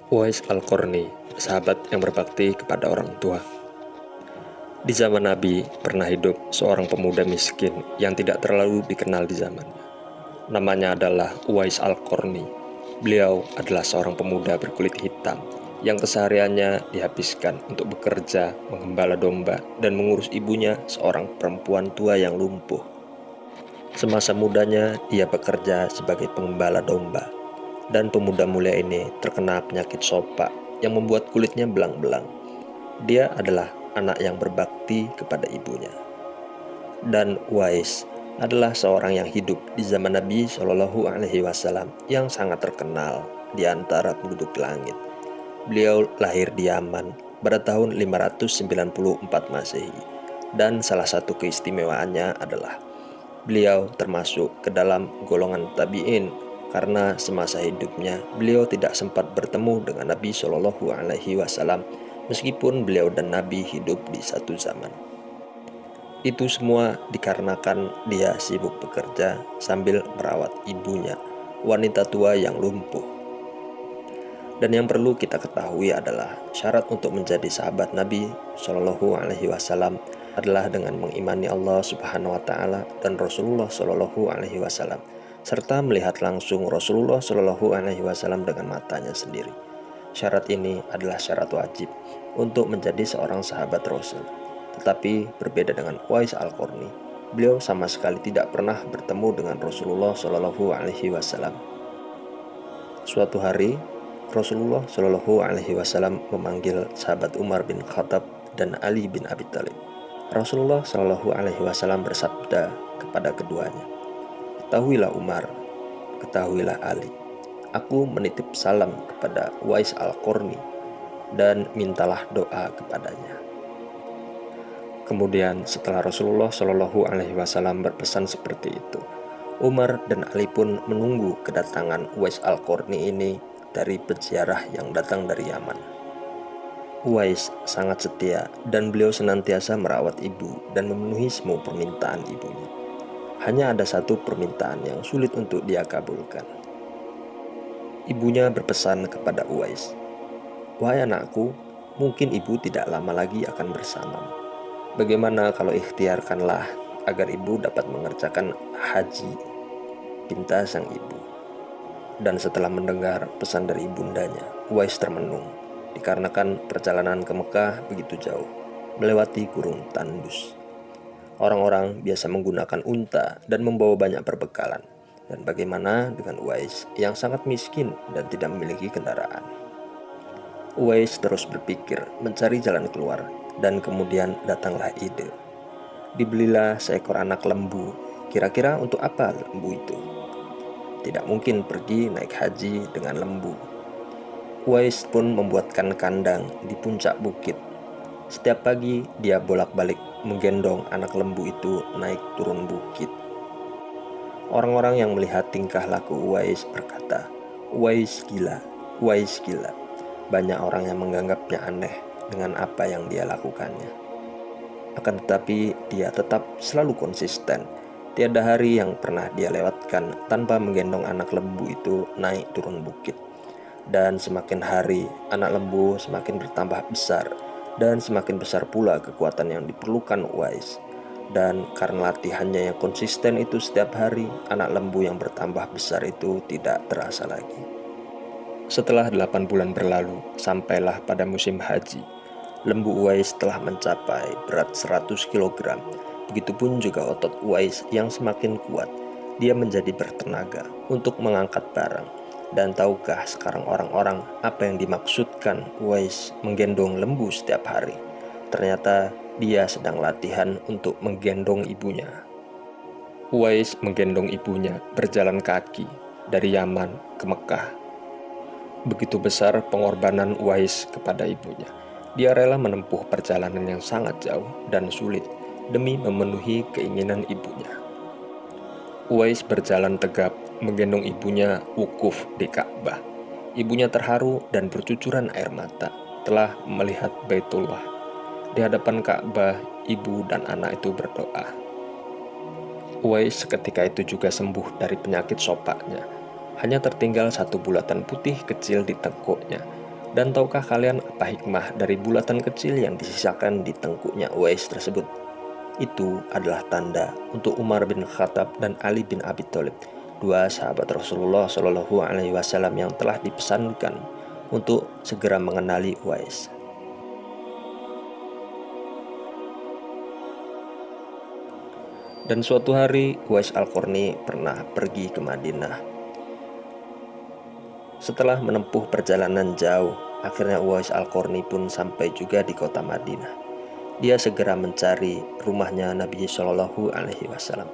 Uwais Al-Qarni, sahabat yang berbakti kepada orang tua. Di zaman Nabi, pernah hidup seorang pemuda miskin yang tidak terlalu dikenal di zamannya. Namanya adalah Uwais Al-Qarni. Beliau adalah seorang pemuda berkulit hitam yang kesehariannya dihabiskan untuk bekerja, mengembala domba, dan mengurus ibunya, seorang perempuan tua yang lumpuh. Semasa mudanya, ia bekerja sebagai pengembala domba, dan pemuda mulia ini terkena penyakit sopak yang membuat kulitnya belang-belang. Dia adalah anak yang berbakti kepada ibunya. Dan Uwais adalah seorang yang hidup di zaman Nabi Shallallahu Alaihi Wasallam yang sangat terkenal di antara penduduk langit. Beliau lahir di Yaman pada tahun 594 Masehi, dan salah satu keistimewaannya adalah beliau termasuk ke dalam golongan tabi'in karena semasa hidupnya beliau tidak sempat bertemu dengan Nabi Shallallahu Alaihi Wasallam meskipun beliau dan Nabi hidup di satu zaman. Itu semua dikarenakan dia sibuk bekerja sambil merawat ibunya, wanita tua yang lumpuh. Dan yang perlu kita ketahui adalah syarat untuk menjadi sahabat Nabi Shallallahu Alaihi Wasallam adalah dengan mengimani Allah Subhanahu Wa Taala dan Rasulullah Shallallahu Alaihi Wasallam, serta melihat langsung Rasulullah Shallallahu Alaihi Wasallam dengan matanya sendiri. Syarat ini adalah syarat wajib untuk menjadi seorang sahabat Rasul. Tetapi berbeda dengan Uwais Al-Qarni, beliau sama sekali tidak pernah bertemu dengan Rasulullah Shallallahu Alaihi Wasallam. Suatu hari, Rasulullah Shallallahu Alaihi Wasallam memanggil sahabat Umar bin Khattab dan Ali bin Abi Thalib. Rasulullah Shallallahu Alaihi Wasallam bersabda kepada keduanya, "Ketahuilah Umar, ketahuilah Ali, aku menitip salam kepada Uwais Al-Qarni dan mintalah doa kepadanya." Kemudian setelah Rasulullah Shallallahu Alaihi Wasallam berpesan seperti itu, Umar dan Ali pun menunggu kedatangan Uwais Al-Qarni ini dari peziarah yang datang dari Yaman. Uwais sangat setia dan beliau senantiasa merawat ibu dan memenuhi semua permintaan ibunya. Hanya ada satu permintaan yang sulit untuk dia kabulkan. Ibunya berpesan kepada Uwais, "Wahai anakku, mungkin ibu tidak lama lagi akan bersamamu. Bagaimana kalau ikhtiarkanlah agar ibu dapat mengerjakan haji?" Pinta sang ibu. Dan setelah mendengar pesan dari ibundanya, Uwais termenung, dikarenakan perjalanan ke Mekah begitu jauh, melewati gurun tandus. Orang-orang biasa menggunakan unta dan membawa banyak perbekalan. Dan bagaimana dengan Uwais yang sangat miskin dan tidak memiliki kendaraan? Uwais terus berpikir mencari jalan keluar, dan kemudian datanglah ide. Dibelilah seekor anak lembu. Kira-kira untuk apa lembu itu? Tidak mungkin pergi naik haji dengan lembu. Uwais pun membuatkan kandang di puncak bukit. Setiap pagi dia bolak-balik menggendong anak lembu itu naik turun bukit. Orang-orang yang melihat tingkah laku Uwais berkata, "Uwais gila, Uwais gila." Banyak orang yang menganggapnya aneh dengan apa yang dia lakukannya. Akan tetapi dia tetap selalu konsisten. Tiada hari yang pernah dia lewatkan tanpa menggendong anak lembu itu naik turun bukit. Dan semakin hari, anak lembu semakin bertambah besar, dan semakin besar pula kekuatan yang diperlukan Uwais. Dan karena latihannya yang konsisten itu setiap hari, anak lembu yang bertambah besar itu tidak terasa lagi. Setelah 8 bulan berlalu, sampailah pada musim haji. Lembu Uwais telah mencapai berat 100 kg. Begitupun juga otot Uwais yang semakin kuat. Dia menjadi bertenaga untuk mengangkat barang. Dan tahukah sekarang orang-orang apa yang dimaksudkan Uwais menggendong lembu setiap hari? Ternyata dia sedang latihan untuk menggendong ibunya. Uwais menggendong ibunya berjalan kaki dari Yaman ke Mekah. Begitu besar pengorbanan Uwais kepada ibunya. Dia rela menempuh perjalanan yang sangat jauh dan sulit demi memenuhi keinginan ibunya. Uwais berjalan tegap menggendong ibunya wukuf di Ka'bah. Ibunya terharu dan bercucuran air mata telah melihat Baitullah. Di hadapan Ka'bah, ibu dan anak itu berdoa. Uwais seketika itu juga sembuh dari penyakit sopaknya. Hanya tertinggal satu bulatan putih kecil di tengkuknya. Dan tahukah kalian apa hikmah dari bulatan kecil yang disisakan di tengkuknya Uwais tersebut? Itu adalah tanda untuk Umar bin Khattab dan Ali bin Abi Thalib, dua sahabat Rasulullah Shallallahu Alaihi Wasallam yang telah dipesankan untuk segera mengenali Uwais. Dan suatu hari Uwais Al-Qarni pernah pergi ke Madinah. Setelah menempuh perjalanan jauh, akhirnya Uwais Al-Qarni pun sampai juga di kota Madinah. Dia segera mencari rumahnya Nabi Shallallahu Alaihi Wasallam.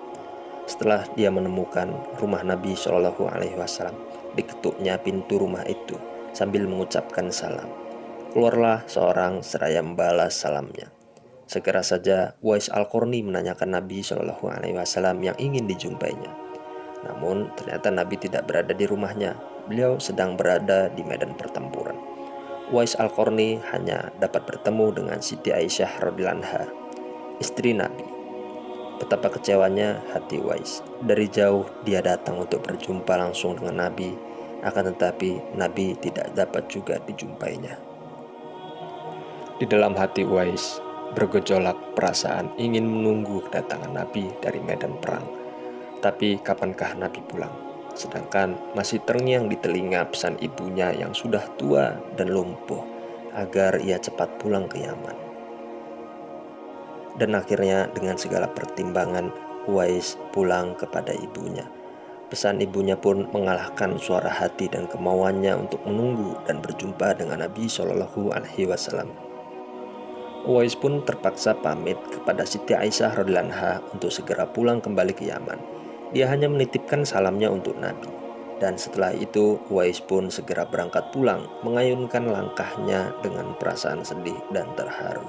Setelah dia menemukan rumah Nabi Shallallahu Alaihi Wasallam, diketuknya pintu rumah itu sambil mengucapkan salam. Keluarlah seorang seraya membalas salamnya. Segera saja Uwais Al-Qarni menanyakan Nabi Shallallahu Alaihi Wasallam yang ingin dijumpainya. Namun ternyata Nabi tidak berada di rumahnya. Beliau sedang berada di medan pertempuran. Uwais Al-Qarni hanya dapat bertemu dengan Siti Aisyah radhiyallahu anha, istri Nabi. Betapa kecewanya hati Uwais. Dari jauh dia datang untuk berjumpa langsung dengan Nabi, akan tetapi Nabi tidak dapat juga dijumpainya. Di dalam hati Uwais bergejolak perasaan ingin menunggu kedatangan Nabi dari medan perang. Tapi kapankah Nabi pulang? Sedangkan masih terngiang di telinga pesan ibunya yang sudah tua dan lumpuh agar ia cepat pulang ke Yaman. Dan akhirnya dengan segala pertimbangan Uwais pulang kepada ibunya. Pesan ibunya pun mengalahkan suara hati dan kemauannya untuk menunggu dan berjumpa dengan Nabi Shallallahu Alaihi Wasallam. Uwais pun terpaksa pamit kepada Siti Aisyah radhiyallahu anha untuk segera pulang kembali ke Yaman. Dia hanya menitipkan salamnya untuk Nabi. Dan setelah itu Uwais pun segera berangkat pulang, mengayunkan langkahnya dengan perasaan sedih dan terharu.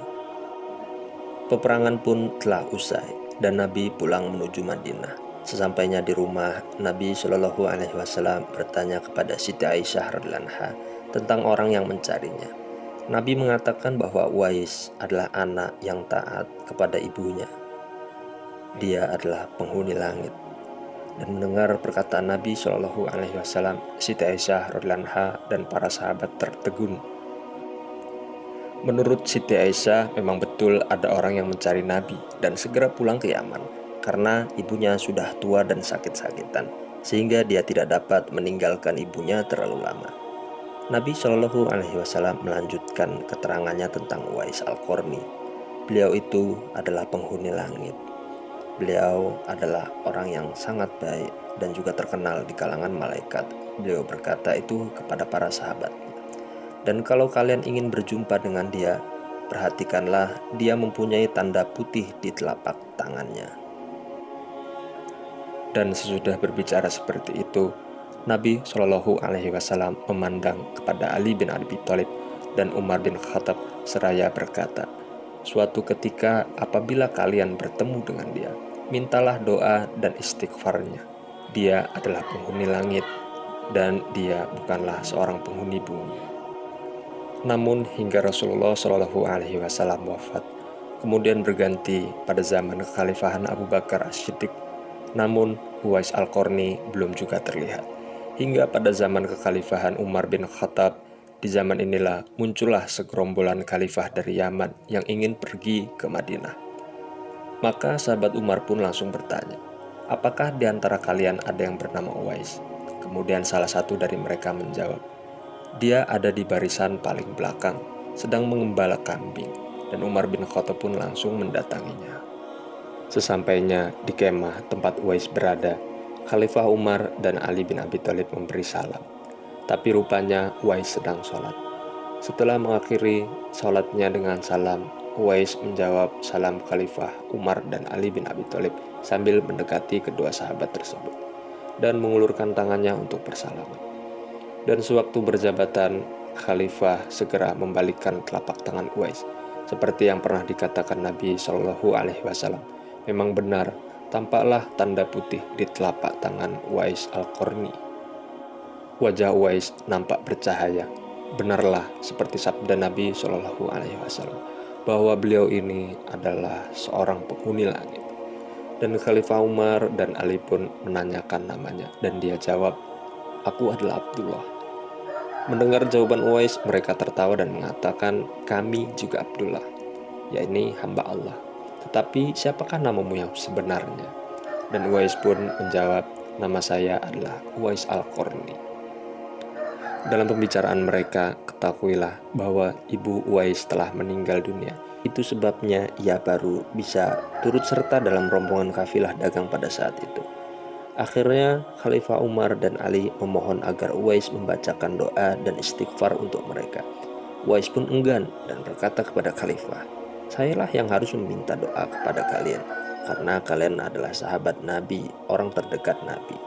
Peperangan pun telah usai dan Nabi pulang menuju Madinah. Sesampainya di rumah, Nabi Shallallahu Alaihi Wasallam bertanya kepada Siti Aisyah radhiyallahu anha tentang orang yang mencarinya. Nabi mengatakan bahwa Uwais adalah anak yang taat kepada ibunya. Dia adalah penghuni langit. Dan mendengar perkataan Nabi Shallallahu Alaihi Wasallam, Siti Aisyah radhiyallahu anha dan para sahabat tertegun. Menurut Siti Aisyah, memang betul ada orang yang mencari Nabi dan segera pulang ke Yaman karena ibunya sudah tua dan sakit-sakitan, sehingga dia tidak dapat meninggalkan ibunya terlalu lama. Nabi Shallallahu Alaihi Wasallam melanjutkan keterangannya tentang Uwais Al-Qarni. Beliau itu adalah penghuni langit. Beliau adalah orang yang sangat baik dan juga terkenal di kalangan malaikat. Beliau berkata itu kepada para sahabat. Dan kalau kalian ingin berjumpa dengan dia, perhatikanlah dia mempunyai tanda putih di telapak tangannya. Dan sesudah berbicara seperti itu, Nabi Shallallahu Alaihi Wasallam memandang kepada Ali bin Abi Thalib dan Umar bin Khattab seraya berkata, suatu ketika apabila kalian bertemu dengan dia, mintalah doa dan istighfarnya. Dia adalah penghuni langit dan dia bukanlah seorang penghuni bumi. Namun hingga Rasulullah Shallallahu Alaihi Wasallam wafat, kemudian berganti pada zaman kekhalifahan Abu Bakar As-Siddiq. Namun Uwais Al-Qarni belum juga terlihat. Hingga pada zaman kekhalifahan Umar bin Khattab, di zaman inilah muncullah segerombolan khalifah dari Yaman yang ingin pergi ke Madinah. Maka sahabat Umar pun langsung bertanya, apakah di antara kalian ada yang bernama Uwais? Kemudian salah satu dari mereka menjawab, dia ada di barisan paling belakang, sedang mengembala kambing. Dan Umar bin Khattab pun langsung mendatanginya. Sesampainya di kemah tempat Uwais berada, Khalifah Umar dan Ali bin Abi Thalib memberi salam. Tapi rupanya Uwais sedang sholat. Setelah mengakhiri sholatnya dengan salam, Uwais menjawab salam Khalifah Umar dan Ali bin Abi Thalib sambil mendekati kedua sahabat tersebut dan mengulurkan tangannya untuk bersalaman. Dan sewaktu berjabatan, Khalifah segera membalikkan telapak tangan Uwais, seperti yang pernah dikatakan Nabi Shallallahu Alaihi Wasallam. Memang benar, tampaklah tanda putih di telapak tangan Uwais Al-Qarni. Wajah Uwais nampak bercahaya. Benarlah seperti sabda Nabi Shallallahu Alaihi Wasallam bahwa beliau ini adalah seorang penghuni langit. Dan Khalifah Umar dan Ali pun menanyakan namanya, dan dia jawab, aku adalah Abdullah. Mendengar jawaban Uwais, mereka tertawa dan mengatakan, "Kami juga Abdullah, yakni hamba Allah. Tetapi siapakah namamu yang sebenarnya?" Dan Uwais pun menjawab, "Nama saya adalah Uwais Al-Qarni." Dalam pembicaraan mereka, ketahuilah bahwa ibu Uwais telah meninggal dunia. Itu sebabnya ia baru bisa turut serta dalam rombongan kafilah dagang pada saat itu. Akhirnya, Khalifah Umar dan Ali memohon agar Uwais membacakan doa dan istighfar untuk mereka. Uwais pun enggan dan berkata kepada Khalifah, "Sayalah yang harus meminta doa kepada kalian, karena kalian adalah sahabat Nabi, orang terdekat Nabi."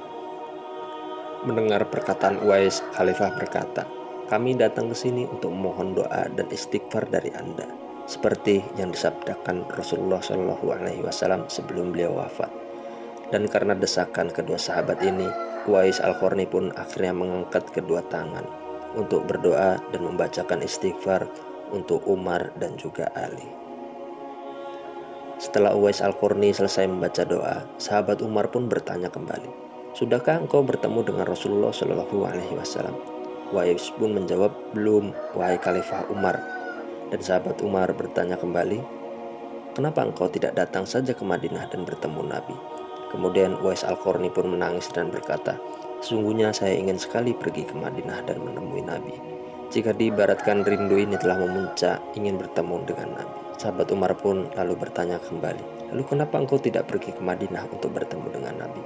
Mendengar perkataan Uwais, Khalifah berkata, "Kami datang ke sini untuk memohon doa dan istighfar dari Anda, seperti yang disabdakan Rasulullah Shallallahu Alaihi Wasallam sebelum beliau wafat." Dan karena desakan kedua sahabat ini, Uwais Al-Qarni pun akhirnya mengangkat kedua tangan untuk berdoa dan membacakan istighfar untuk Umar dan juga Ali. Setelah Uwais Al-Qarni selesai membaca doa, sahabat Umar pun bertanya kembali, "Sudahkah engkau bertemu dengan Rasulullah Shallallahu Alaihi Wasallam?" Uwais pun menjawab, "Belum, wahai Khalifah Umar." Dan sahabat Umar bertanya kembali, "Kenapa engkau tidak datang saja ke Madinah dan bertemu Nabi?" Kemudian Uwais Al-Qarni pun menangis dan berkata, "Sesungguhnya saya ingin sekali pergi ke Madinah dan menemui Nabi. Jika diibaratkan rindu ini telah memuncak, ingin bertemu dengan Nabi." Sahabat Umar pun lalu bertanya kembali, "Lalu kenapa engkau tidak pergi ke Madinah untuk bertemu dengan Nabi?"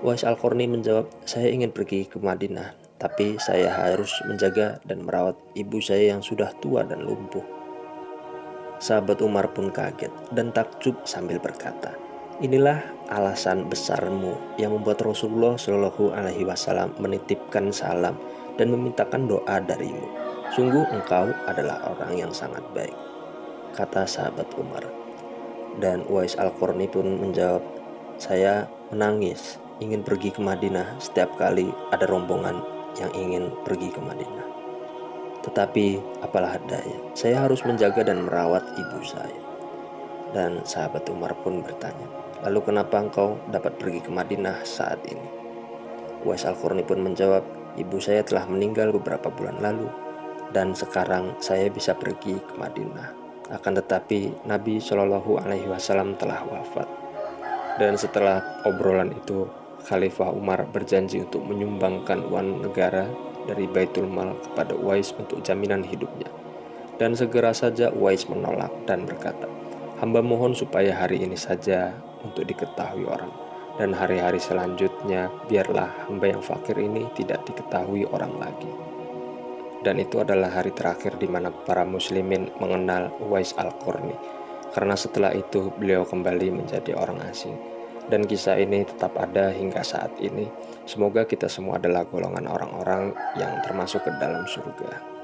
Uwais Al-Qarni menjawab, "Saya ingin pergi ke Madinah, tapi saya harus menjaga dan merawat ibu saya yang sudah tua dan lumpuh." Sahabat Umar pun kaget dan takjub sambil berkata, "Inilah alasan besarmu yang membuat Rasulullah Shallallahu Alaihi Wasallam menitipkan salam dan memintakan doa darimu. Sungguh engkau adalah orang yang sangat baik," kata sahabat Umar. Dan Uwais Al-Qarni pun menjawab, "Saya menangis ingin pergi ke Madinah setiap kali ada rombongan yang ingin pergi ke Madinah. Tetapi apalah daya, saya harus menjaga dan merawat ibu saya." Dan sahabat Umar pun bertanya, "Lalu kenapa engkau dapat pergi ke Madinah saat ini?" Uwais Al-Qarni pun menjawab, "Ibu saya telah meninggal beberapa bulan lalu, dan sekarang saya bisa pergi ke Madinah. Akan tetapi Nabi Shallallahu Alaihi Wasallam telah wafat." Dan setelah obrolan itu, Khalifah Umar berjanji untuk menyumbangkan uang negara dari Baitul Mal kepada Uwais untuk jaminan hidupnya. Dan segera saja Uwais menolak dan berkata, "Hamba mohon supaya hari ini saja untuk diketahui orang, dan hari-hari selanjutnya biarlah hamba yang fakir ini tidak diketahui orang lagi." Dan itu adalah hari terakhir di mana para muslimin mengenal Uwais Al-Qarni, karena setelah itu beliau kembali menjadi orang asing. Dan kisah ini tetap ada hingga saat ini. Semoga kita semua adalah golongan orang-orang yang termasuk ke dalam surga.